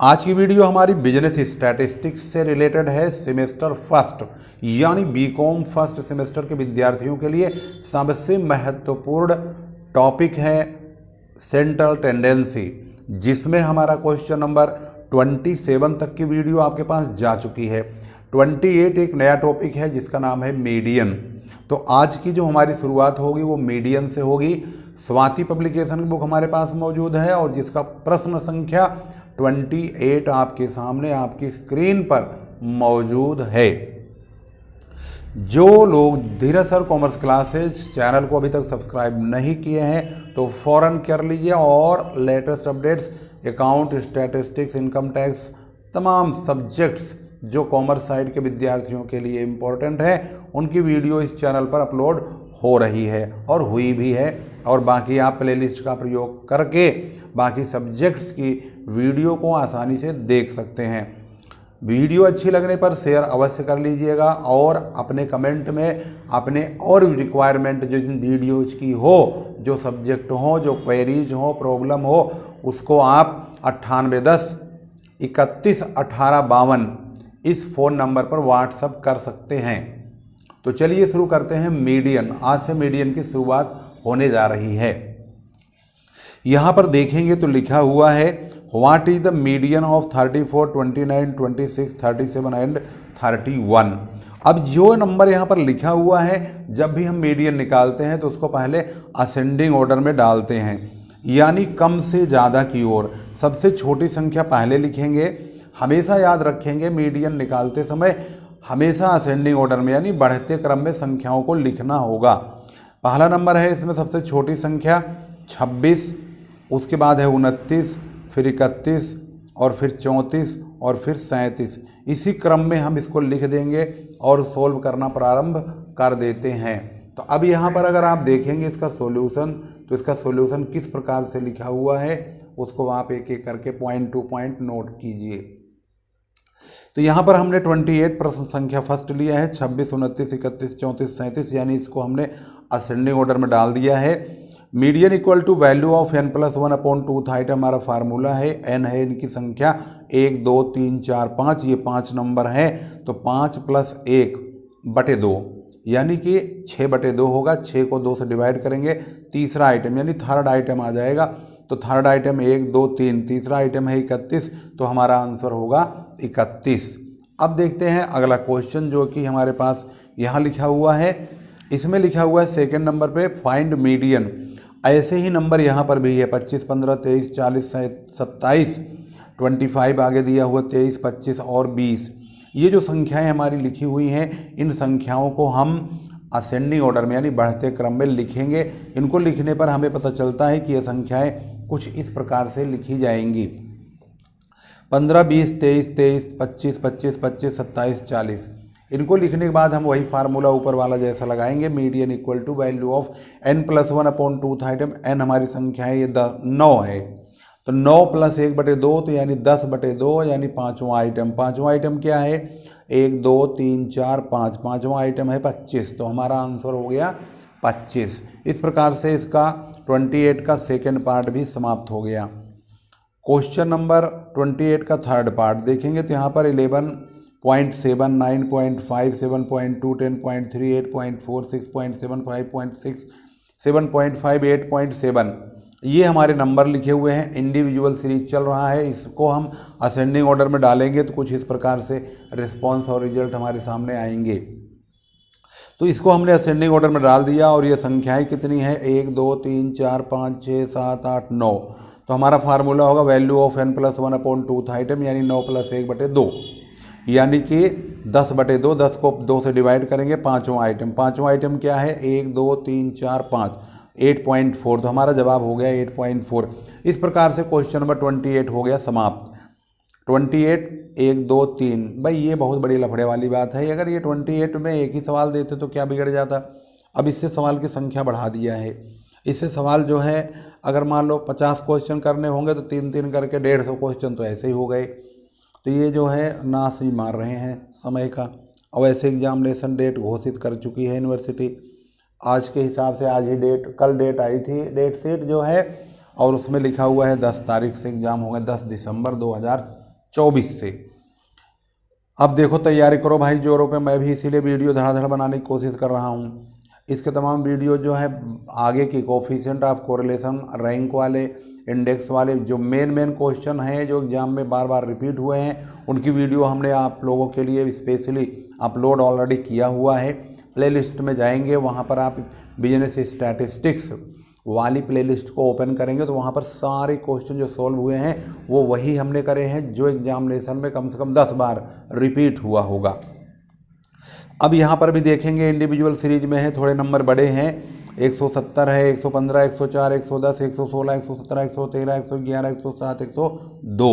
आज की वीडियो हमारी बिजनेस स्टैटिस्टिक्स से रिलेटेड है। सेमेस्टर फर्स्ट यानी बीकॉम फर्स्ट सेमेस्टर के विद्यार्थियों के लिए सबसे महत्वपूर्ण टॉपिक है सेंट्रल टेंडेंसी, जिसमें हमारा क्वेश्चन नंबर 27 तक की वीडियो आपके पास जा चुकी है। 28 एक नया टॉपिक है जिसका नाम है मीडियन। तो आज की जो हमारी शुरुआत होगी वो मीडियन से होगी। स्वाति पब्लिकेशन की बुक हमारे पास मौजूद है और जिसका प्रश्न संख्या 28 आपके सामने आपकी स्क्रीन पर मौजूद है। जो लोग धीरज सर कॉमर्स क्लासेज चैनल को अभी तक सब्सक्राइब नहीं किए हैं तो फ़ौरन कर लीजिए और latest updates, account, statistics, income tax, तमाम सब्जेक्ट्स जो कॉमर्स साइड के विद्यार्थियों के लिए इम्पोर्टेंट है उनकी वीडियो इस चैनल पर अपलोड हो रही है और हुई भी है। और बाकी आप प्लेलिस्ट का प्रयोग करके बाकी सब्जेक्ट्स की वीडियो को आसानी से देख सकते हैं। वीडियो अच्छी लगने पर शेयर अवश्य कर लीजिएगा और अपने कमेंट में अपने और रिक्वायरमेंट जो जिन वीडियोज़ की हो, जो सब्जेक्ट हो, जो क्वेरीज हो, प्रॉब्लम हो, उसको आप 9810 31 18 52 इस फ़ोन नंबर पर व्हाट्सअप कर सकते हैं। तो चलिए शुरू करते हैं मीडियन। आज से मीडियन की शुरुआत होने जा रही है। यहाँ पर देखेंगे तो लिखा हुआ है what is the median of 34, 29, 26, 37 and 31। अब जो नंबर यहाँ पर लिखा हुआ है, जब भी हम मीडियन निकालते हैं तो उसको पहले असेंडिंग ऑर्डर में डालते हैं, यानी कम से ज़्यादा की ओर। सबसे छोटी संख्या पहले लिखेंगे। हमेशा याद रखेंगे मीडियन निकालते समय हमेशा असेंडिंग ऑर्डर में यानी बढ़ते क्रम में संख्याओं को लिखना होगा। पहला नंबर है इसमें सबसे छोटी संख्या 26, उसके बाद है 29, फिर 31 और फिर 34 और फिर 37। इसी क्रम में हम इसको लिख देंगे और सोल्व करना प्रारंभ कर देते हैं। तो अब यहाँ पर अगर आप देखेंगे इसका सॉल्यूशन, तो इसका सॉल्यूशन किस प्रकार से लिखा हुआ है उसको आप एक एक करके पॉइंट टू पॉइंट नोट कीजिए। तो यहाँ पर हमने 28 प्रश्न संख्या फर्स्ट लिया है, 26, 29, 31, 34, 37, यानी इसको हमने असेंडिंग ऑर्डर में डाल दिया है। Median equal to value of n+1 upon 2 item हमारा फार्मूला है। n है इनकी संख्या 1, 2, 3, 4, 5, ये 5 नंबर है। तो 5 + 1/2 यानी कि 6/2 होगा। 6 को 2 से डिवाइड करेंगे। तीसरा आइटम यानी थर्ड आइटम आ जाएगा। तो थर्ड आइटम 1, 2, 3, तीसरा आइटम है 31, तो हमारा आंसर होगा 31। अब देखते हैं अगला क्वेश्चन जो कि हमारे पास यहाँ लिखा हुआ है। इसमें लिखा हुआ है सेकंड नंबर पे फाइंड मीडियन। ऐसे ही नंबर यहाँ पर भी है 25, 15, 23, 40, 27, 25 आगे दिया हुआ 23, 25 और 20। ये जो संख्याएं हमारी लिखी हुई हैं, इन संख्याओं को हम असेंडिंग ऑर्डर में यानी बढ़ते क्रम में लिखेंगे। इनको लिखने पर हमें पता चलता है कि ये संख्याएं कुछ इस प्रकार से लिखी जाएंगी: 15, 20, 23, 23, 25, 25, 25, 27, 40। इनको लिखने के बाद हम वही फार्मूला ऊपर वाला जैसा लगाएंगे। Median equal to value of n+1 upon 2 item. n हमारी संख्या है, ये 9 है। तो 9 + 1/2 तो यानी 10/2 यानी पाँचवा आइटम। पाँचवा आइटम क्या है? 1, 2, 3, 4, 5। पाँचवा आइटम है 25, तो हमारा आंसर हो गया 25। इस प्रकार से इसका 28 का सेकेंड पार्ट भी समाप्त हो गया। क्वेश्चन नंबर 28 का थर्ड पार्ट देखेंगे तो यहाँ पर 11.7, 9.5, 7.2, 10.3, 8.4, 6.7, 5.6, 7.5, 8.7 ये हमारे नंबर लिखे हुए हैं। इंडिविजुअल सीरीज चल रहा है। इसको हम असेंडिंग ऑर्डर में डालेंगे तो कुछ इस प्रकार से रिस्पॉन्स और रिजल्ट हमारे सामने आएंगे। तो इसको हमने असेंडिंग ऑर्डर में डाल दिया और ये संख्याएं कितनी हैं? 1, 2, 3, 4, 5, 6, 7, 8, 9। तो हमारा फार्मूला होगा value of n+1 upon 2 item यानी 9 + 1/2 यानी कि 10/2। 10 को 2 से डिवाइड करेंगे। पाँचवा आइटम। पाँचवा आइटम क्या है? 1, 2, 3, 4, 5, 8.4। तो हमारा जवाब हो गया 8.4। इस प्रकार से क्वेश्चन नंबर 28 हो गया समाप्त। 28, 1, 2, 3। भाई ये बहुत बड़ी लफड़े वाली बात है। अगर ये 28 में एक ही सवाल देते तो क्या बिगड़ जाता? अब इससे सवाल की संख्या बढ़ा दिया है। इससे सवाल जो है अगर मान लो 50 क्वेश्चन करने होंगे तो 3-3 करके 150 क्वेश्चन तो ऐसे ही हो गए। तो ये जो है नाश ही मार रहे हैं समय का। और ऐसे एग्जामिनेशन डेट घोषित कर चुकी है यूनिवर्सिटी। आज के हिसाब से आज ही डेट, कल डेट आई थी, डेट शीट जो है, और उसमें लिखा हुआ है 10 तारीख से एग्ज़ाम होंगे, 10 दिसंबर 24 से। अब देखो तैयारी करो भाई जोरों पे, मैं भी इसीलिए वीडियो धड़ाधड़ बनाने की कोशिश कर रहा हूँ। इसके तमाम वीडियो जो है आगे की कोफिशिएंट ऑफ कोरिलेशन, रैंक वाले, इंडेक्स वाले, जो मेन क्वेश्चन हैं जो एग्जाम में बार बार रिपीट हुए हैं, उनकी वीडियो हमने आप लोगों के लिए स्पेशली अपलोड ऑलरेडी किया हुआ है। प्लेलिस्ट में जाएंगे, वहाँ पर आप बिजनेस स्टैटिस्टिक्स वाली प्लेलिस्ट को ओपन करेंगे तो वहाँ पर सारे क्वेश्चन जो सॉल्व हुए हैं वो वही हमने करे हैं जो एग्जामिनेशन में कम से कम 10 बार रिपीट हुआ होगा। अब यहाँ पर भी देखेंगे इंडिविजुअल सीरीज में है, थोड़े नंबर बड़े हैं, 170 है, 115, 104, 110, 116, 117, 113, 111, 107, 102।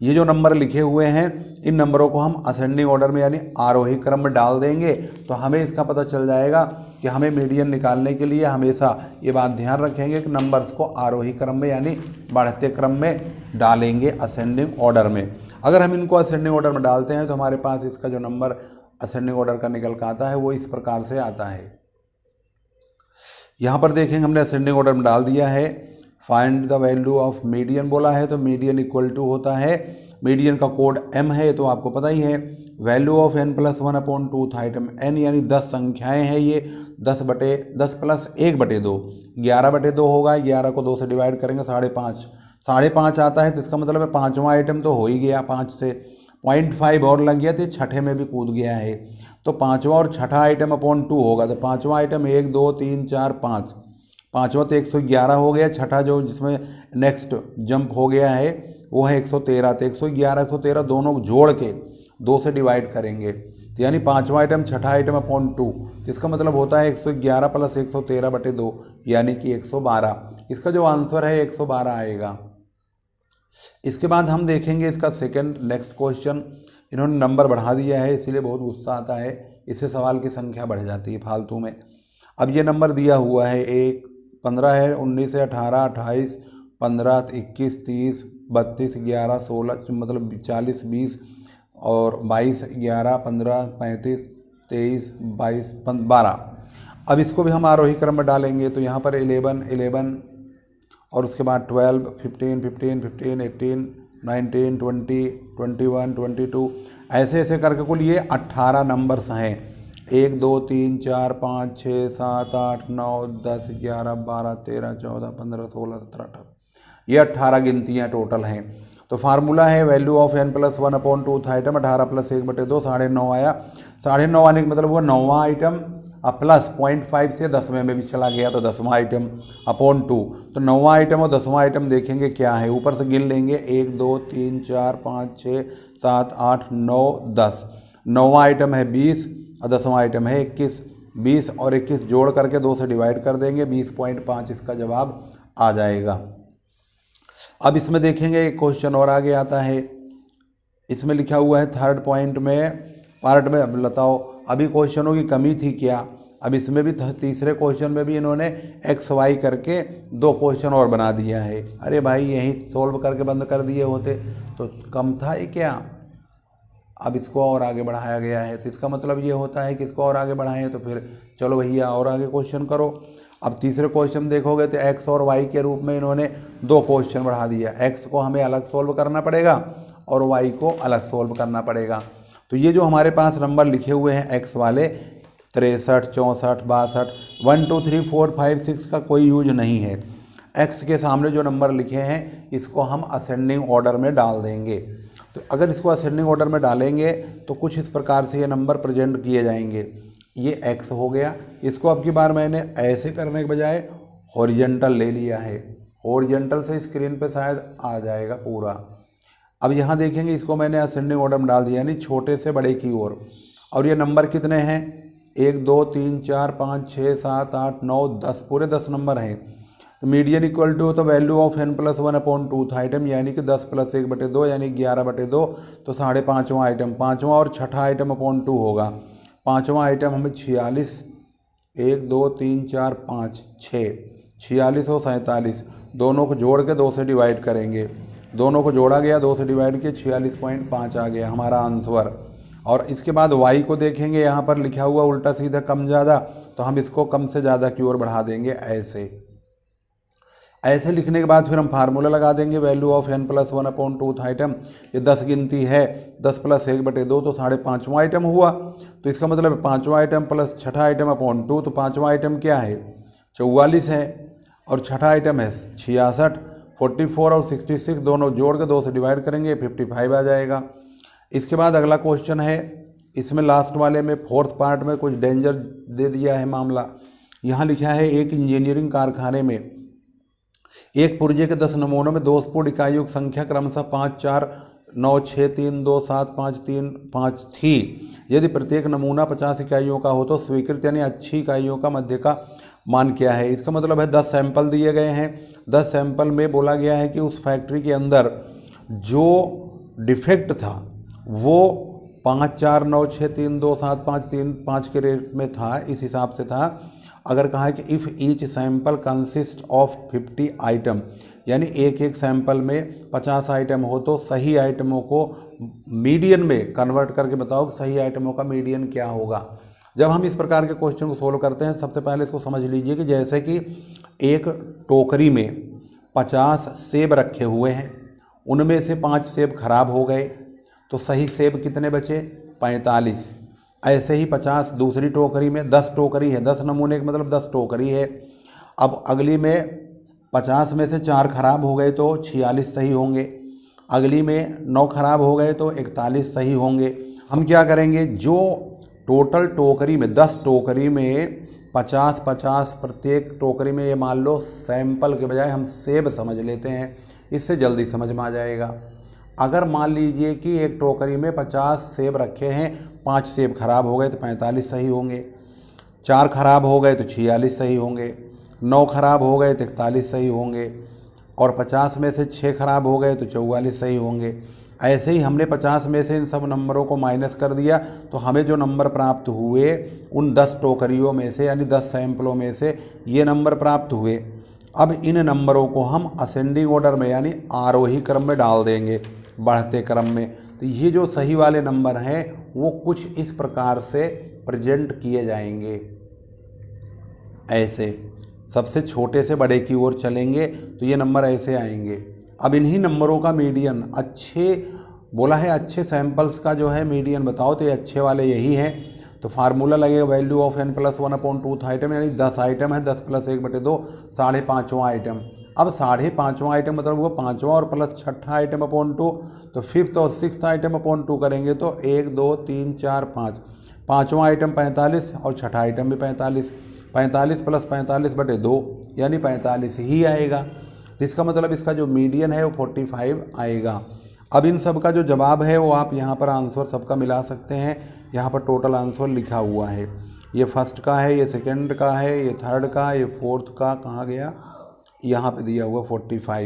ये जो नंबर लिखे हुए हैं इन नंबरों को हम असेंडिंग ऑर्डर में यानी आरोही क्रम में डाल देंगे तो हमें इसका पता चल जाएगा कि हमें मीडियन निकालने के लिए हमेशा ये बात ध्यान रखेंगे कि नंबर्स को आरोही क्रम में यानी बढ़ते क्रम में डालेंगे असेंडिंग ऑर्डर में। अगर हम इनको असेंडिंग ऑर्डर में डालते हैं तो हमारे पास इसका जो नंबर असेंडिंग ऑर्डर का निकल कर आता है वो इस प्रकार से आता है। यहाँ पर देखेंगे हमने असेंडिंग ऑर्डर में डाल दिया है। Find the value of median बोला है तो मीडियन इक्वल टू होता है, मीडियन का कोड m है तो आपको पता ही है, value of n+1/2 item n यानी 10 संख्याएं हैं ये, 10 + 1/2, 11/2 होगा। 11 को 2 से डिवाइड करेंगे 5.5 आता है तो इसका मतलब है 5वां आइटम तो हो ही गया, 5 से 0.5 और लग गया तो छठे में भी कूद गया है। तो 5वां और छठा आइटम /2 होगा तो 5वां आइटम 1 2 3 4 5, 5वां तो 111 हो गया, छठा जो जिसमें नेक्स्ट जंप हो गया है वो है 113, तो 111 113 दोनों को जोड़ के 2 से डिवाइड करेंगे तो यानी 5वां आइटम छठा आइटम /2, तो इसका मतलब होता है 111 + 113/2 यानी कि 112। इसका जो आंसर है 112 आएगा। इसके बाद हम देखेंगे इसका सेकंड नेक्स्ट क्वेश्चन। इन्होंने नंबर बढ़ा दिया है इसीलिए बहुत गुस्सा आता है, इससे सवाल की संख्या बढ़ जाती है फालतू में। अब ये नंबर दिया हुआ है 1 15 है, 19 है, 18 28 15 21 30 32 11 16 मतलब 40 20 और 22 11 15 35 23 22 12। अब इसको भी हम आरोही क्रम में डालेंगे तो यहाँ पर 11 11 और उसके बाद 12 15 15 15 18 19 20 21 22 ऐसे ऐसे करके कुल ये 18 नंबर्स हैं। 1 2 3 4 5 6 7 8 9 10 11 12 13 14 15 16 17 18, ये 18 गिनतियाँ टोटल हैं। तो फार्मूला है वैल्यू ऑफ n+1/2 आइटम, 18 + 1/2 9.5 आया। 9.5 आने का मतलब वो 9वां आइटम प्लस 0.5 से 10वें में भी चला गया तो 10वां आइटम /2। तो 9वां आइटम और 10वां आइटम देखेंगे क्या है, ऊपर से गिन लेंगे 1 2 3 4 5 6 7 8 9 10। 9वां आइटम है 20 और 10वां आइटम है 21। 20 और 21 जोड़ करके 2 से डिवाइड कर देंगे, 20.5 इसका जवाब आ जाएगा। अब इसमें देखेंगे एक क्वेश्चन और आगे आता है, इसमें लिखा हुआ है थर्ड पॉइंट में पार्ट में। अब बताओ अभी क्वेश्चनों की कमी थी क्या, अब इसमें भी तीसरे क्वेश्चन में भी इन्होंने XY करके 2 क्वेश्चन और बना दिया है। अरे भाई यही सॉल्व करके बंद कर दिए होते तो कम था ये क्या। अब इसको और आगे बढ़ाया गया है तो इसका मतलब ये होता है कि इसको और आगे बढ़ाएं तो फिर चलो भैया और आगे क्वेश्चन करो। अब तीसरे क्वेश्चन देखोगे तो x और y के रूप में इन्होंने 2 क्वेश्चन बढ़ा दिया। x को हमें अलग सोल्व करना पड़ेगा और y को अलग सोल्व करना पड़ेगा। तो ये जो हमारे पास नंबर लिखे हुए हैं x वाले 63 64 62 1 2 3 4 5 6 का कोई यूज नहीं है। x के सामने जो नंबर लिखे हैं इसको हम असेंडिंग ऑर्डर में डाल देंगे। तो अगर इसको असेंडिंग ऑर्डर में डालेंगे तो कुछ इस प्रकार से ये नंबर प्रेजेंट किए जाएंगे। ये x हो गया, इसको अब की बार मैंने ऐसे करने के बजाय हॉरिजेंटल ले लिया है, हॉरिजेंटल से स्क्रीन पे शायद आ जाएगा पूरा। अब यहाँ देखेंगे इसको मैंने असेंडिंग ऑर्डर में डाल दिया यानी छोटे से बड़े की ओर। और ये नंबर कितने हैं 1 2 3 4 5 6 7 8 9 10, पूरे 10 नंबर हैं। तो मीडियन इक्वल टू तो वैल्यू ऑफ n+1/2 आइटम यानी कि 10 + 1/2 यानी 11/2, तो 5.5वां आइटम, 5वां और छठा आइटम /2 होगा। 5वां आइटम हमें 46 1 2 3 4 5 6 46 और 47 दोनों को जोड़ के 2 से डिवाइड करेंगे। दोनों को जोड़ा गया, 2 से डिवाइड किया, 46.5 आ गया हमारा आंसर। और इसके बाद y को देखेंगे, यहाँ पर लिखा हुआ उल्टा सीधा कम ज़्यादा, तो हम इसको कम से ज़्यादा की ओर बढ़ा देंगे। ऐसे लिखने के बाद फिर हम फार्मूला लगा देंगे, वैल्यू ऑफ n+1/2 आइटम, ये 10 गिनती है, 10 + 1/2 तो 5.5वां आइटम हुआ। तो इसका मतलब है 5वां आइटम प्लस छठा आइटम अपॉन 2, तो 5वां आइटम क्या है 44 है और छठा आइटम है 66। 44 और 66 दोनों जोड़ के 2 से डिवाइड करेंगे 55 आ जाएगा। इसके बाद अगला क्वेश्चन है, इसमें लास्ट वाले में फोर्थ पार्ट में कुछ डेंजर दे दिया है मामला। यहाँ लिखा है एक इंजीनियरिंग कारखाने में एक पुर्जे के 10 नमूनों में दोषपूर्ण इकाइयों की संख्या क्रमशः 5, 4, 9, 6, 3, 2, 7, 5, 3, 5 थी। यदि प्रत्येक नमूना 50 इकाइयों का हो तो स्वीकृत यानी अच्छी इकाइयों का मध्य का मान क्या है। इसका मतलब है 10 सैंपल दिए गए हैं, 10 सैंपल में बोला गया है कि उस फैक्ट्री के अंदर जो डिफेक्ट था वो 5, 4, 9, 6, 3, 2, 7, 5, 3, 5 के रेट में था, इस हिसाब से था। अगर कहा है कि if each sample consist of 50 item, यानी एक एक सैंपल में 50 आइटम हो तो सही आइटमों को मीडियन में कन्वर्ट करके बताओ कि सही आइटमों का मीडियन क्या होगा। जब हम इस प्रकार के क्वेश्चन को सोल्व करते हैं, सबसे पहले इसको समझ लीजिए कि जैसे कि एक टोकरी में 50 सेब रखे हुए हैं, उनमें से 5 सेब खराब हो गए तो सही सेब कितने बचे 45। ऐसे ही 50 दूसरी टोकरी में, 10 टोकरी है, 10 नमूने का मतलब 10 टोकरी है। अब अगली में 50 में से 4 खराब हो गए तो 46 सही होंगे, अगली में 9 खराब हो गए तो 41 सही होंगे। हम क्या करेंगे, जो टोटल टोकरी में 10 टोकरी में 50-50 प्रत्येक टोकरी में, ये मान लो सैंपल के बजाय हम सेब समझ लेते हैं, इससे जल्दी समझ में आ जाएगा। अगर मान लीजिए कि एक टोकरी में 50 सेब रखे हैं, 5 सेब खराब हो गए तो 45 सही होंगे, 4 खराब हो गए तो 46 सही होंगे, 9 खराब हो गए तो 41 सही होंगे और 50 में से 6 खराब हो गए तो 44 सही होंगे। ऐसे ही हमने 50 में से इन सब नंबरों को माइनस कर दिया तो हमें जो नंबर प्राप्त हुए उन 10 टोकरियों में से यानी 10 सैंपलों में से ये नंबर प्राप्त हुए। अब इन नंबरों को हम असेंडिंग ऑर्डर में यानी आरोही क्रम में डाल देंगे, बढ़ते क्रम में। तो ये जो सही वाले नंबर हैं वो कुछ इस प्रकार से प्रेजेंट किए जाएंगे, ऐसे सबसे छोटे से बड़े की ओर चलेंगे तो ये नंबर ऐसे आएंगे। अब इन्हीं नंबरों का मीडियन, अच्छे बोला है अच्छे सैंपल्स का जो है मीडियन बताओ, तो ये अच्छे वाले यही हैं। तो फार्मूला लगेगा वैल्यू ऑफ n+1/2 आइटम, यानी 10 आइटम है, 10 + 1/2 5.5वां आइटम। अब 5.5वां आइटम मतलब वो 5वां और प्लस छठा आइटम अपॉन 2, तो 5th और 6th आइटम अपॉन 2 करेंगे तो 1, 2, 3, 4, 5, 5वां आइटम 45 और छठा आइटम भी 45, 45 + 45/2 यानी 45 ही आएगा। जिसका मतलब इसका जो मीडियन है वो 45 आएगा। अब इन सब का जो जवाब है वो आप यहाँ पर आंसर सबका मिला सकते हैं। यहाँ पर टोटल आंसर लिखा हुआ है, ये फर्स्ट का है, ये सेकंड का है, ये थर्ड का, ये फोर्थ का कहाँ गया, यहाँ पे दिया हुआ 45।